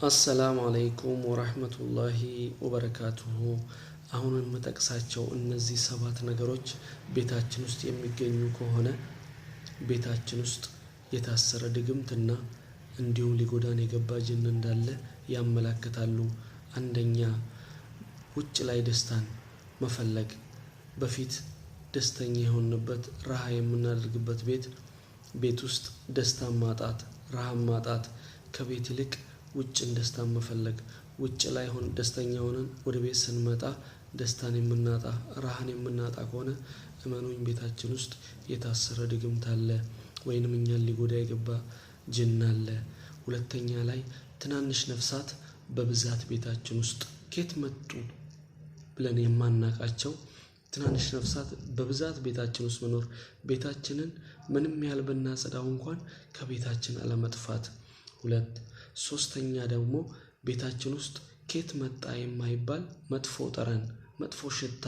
አሰላሙ አለይኩም ወራህመቱላሂ ወበረካቱሁ። አሁን የምጠቅሳቸው እነዚህ 7 ነገሮች ቤታችን ውስጥ የሚገኙ ከሆነ ቤታችን ውስጥ የታሰረ ድግምትና እንዲሁም ሊጎዳን የገባ ጅን እንዳለ ያመላክታሉ። አንደኛ፣ ውጭ ላይ ደስታን መፈለግ። በፊት ደስተኛ የሆንበት ራሃ የምናደርግበት ቤት ውስጥ ደስታን ማጣት፣ ራሃን ማጣት፣ ከቤት ይልቅ ውጭን ደስታን መፈለግ። ውጭ ላይ ሆን ደስተኛ ሆነን ወደ ቤት ስንመጣ ደስታን የምናጣ፣ ራሃን የምናጣ ከሆነ እመኑኝ ቤታችን ውስጥ የታሰረ ድግምት አለ ወይንም እኛን ሊጎዳ የገባ ጅን አለ። ሁለተኛ ላይ ትናንሽ ነፍሳት በብዛት ቤታችን ውስጥ ከየት መጡ ብለን የማናቃቸው ትናንሽ ነፍሳት በብዛት ቤታችን ውስጥ መኖር፣ ቤታችንን ምንም ያህል ብናጸዳው እንኳን ከቤታችን አለመጥፋት። ሶስተኛ ደግሞ ቤታችን ውስጥ ከየት መጣ የማይባል መጥፎ ጠረን፣ መጥፎ ሽታ፣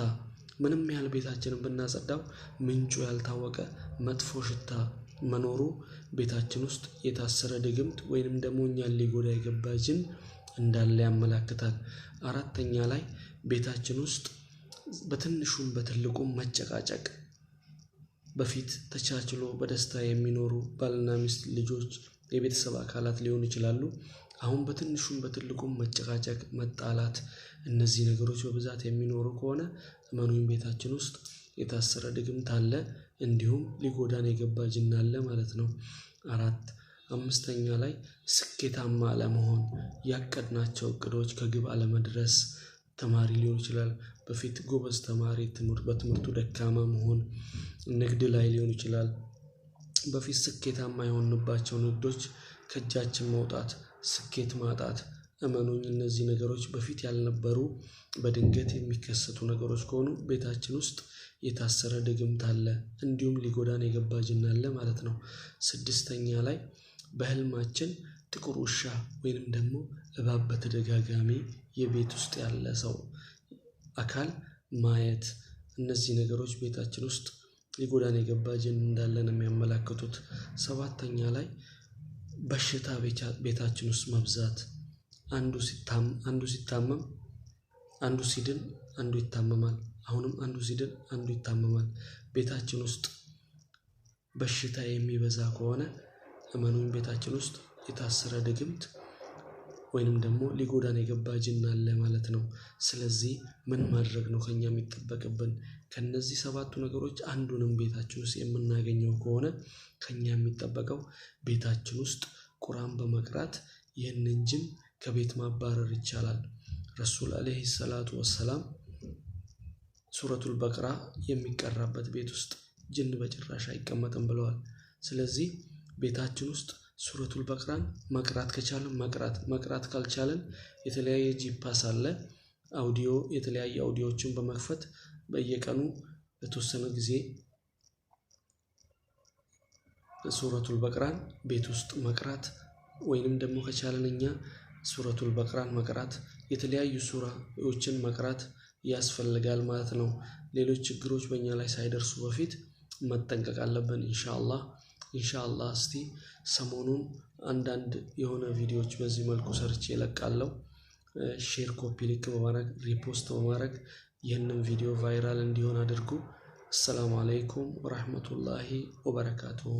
ምንም ያህል ቤታችንን ብናጸዳው ምንጩ ያልታወቀ መጥፎ ሽታ መኖሩ ቤታችን ውስጥ የታሰረ ድግምት ወይንም ደግሞ እኛን ሊጎዳ የገባ ጅን እንዳለ ያመላክታል። አራተኛ ላይ ቤታችን ውስጥ በትንሹም በትልቁም መጨቃጨቅ። በፊት ተቻችሎ በደስታ የሚኖሩ ባልና ሚስት፣ ልጆች፣ የቤተሰብ አካላት ሊሆኑ ይችላሉ። አሁን በትንሹም በትልቁም መጨቃጨቅ፣ መጣላት፣ እነዚህ ነገሮች በብዛት የሚኖሩ ከሆነ እመኑኝ ቤታችን ውስጥ የታሰረ ድግምት አለ፣ እንዲሁም ሊጎዳን የገባ ጅን አለ ማለት ነው። አምስተኛ ላይ ስኬታማ አለመሆን፣ ያቀድናቸው እቅዶች ከግብ አለመድረስ። ተማሪ ሊሆን ይችላል፣ በፊት ጎበዝ ተማሪ በትምህርቱ ደካማ መሆን። ንግድ ላይ ሊሆን ይችላል፣ በፊት ስኬታማ የሆንባቸው ንግዶች ከእጃችን መውጣት፣ ስኬት ማጣት። እመኑኝ እነዚህ ነገሮች በፊት ያልነበሩ በድንገት የሚከሰቱ ነገሮች ከሆኑ ቤታችን ውስጥ የታሰረ ድግምት አለ፣ እንዲሁም ሊጎዳን የገባ ጅን አለ ማለት ነው። ስድስተኛ ላይ በህልማችን ጥቁር ውሻ ወይንም ደግሞ እባብ በተደጋጋሚ የቤት ውስጥ ያለ ሰው አካል ማየት። እነዚህ ነገሮች ቤታችን ውስጥ ሊጎዳን የገባ ጅን እንዳለ ነው የሚያመላክቱት። ሰባተኛ ላይ በሽታ ቤታችን ውስጥ መብዛት። አንዱ ሲታመም አንዱ ሲድን አንዱ ይታመማል፣ አሁንም አንዱ ሲድን አንዱ ይታመማል። ቤታችን ውስጥ በሽታ የሚበዛ ከሆነ እመኑኝ ቤታችን ውስጥ የታሰረ ድግምት ወይንም ደግሞ ሊጎዳን የገባ ጅን አለ ማለት ነው። ስለዚህ ምን ማድረግ ነው ከኛ የሚጠበቅብን? ከነዚህ 7ቱ ነገሮች አንዱንም ቤታችን ውስጥ የምናገኘው ከሆነ ከኛ የሚጠበቀው ቤታችን ውስጥ ቁርአን በመቅራት ይህንን ጅን ከቤት ማባረር ይቻላል። ረሱል አለይሂ ሰላቱ ወሰላም ሱረቱል በቅራ የሚቀራበት ቤት ውስጥ ጅን በጭራሽ አይቀመጥም ብለዋል። ስለዚህ ቤታችን ውስጥ ሱረቱል በቅራን መቅራት ከቻለን መቅራት ካልቻለን የተለያየ ጂፓስ አለ፣ የተለያየ አውዲዮዎችን በመክፈት በየቀኑ ለተወሰነ ጊዜ ሱረቱል በቅራን ቤት ውስጥ መቅራት ወይንም ደግሞ ከቻለን እኛ ሱረቱል በቅራን መቅራት፣ የተለያዩ ሱራዎችን መቅራት ያስፈልጋል ማለት ነው። ሌሎች ችግሮች በእኛ ላይ ሳይደርሱ በፊት መጠንቀቅ አለብን ኢንሻአላህ። እስቲ ሰሞኑን አንዳንድ የሆነ ቪዲዮዎች በዚህ መልኩ ሰርቼ እለቃለሁ። ሼር፣ ኮፒ ሊንክ በማድረግ ሪፖስት በማድረግ ይህንን ቪዲዮ ቫይራል እንዲሆን አድርጉ። አሰላሙ አለይኩም ወራህመቱላሂ ወበረካቱሁ።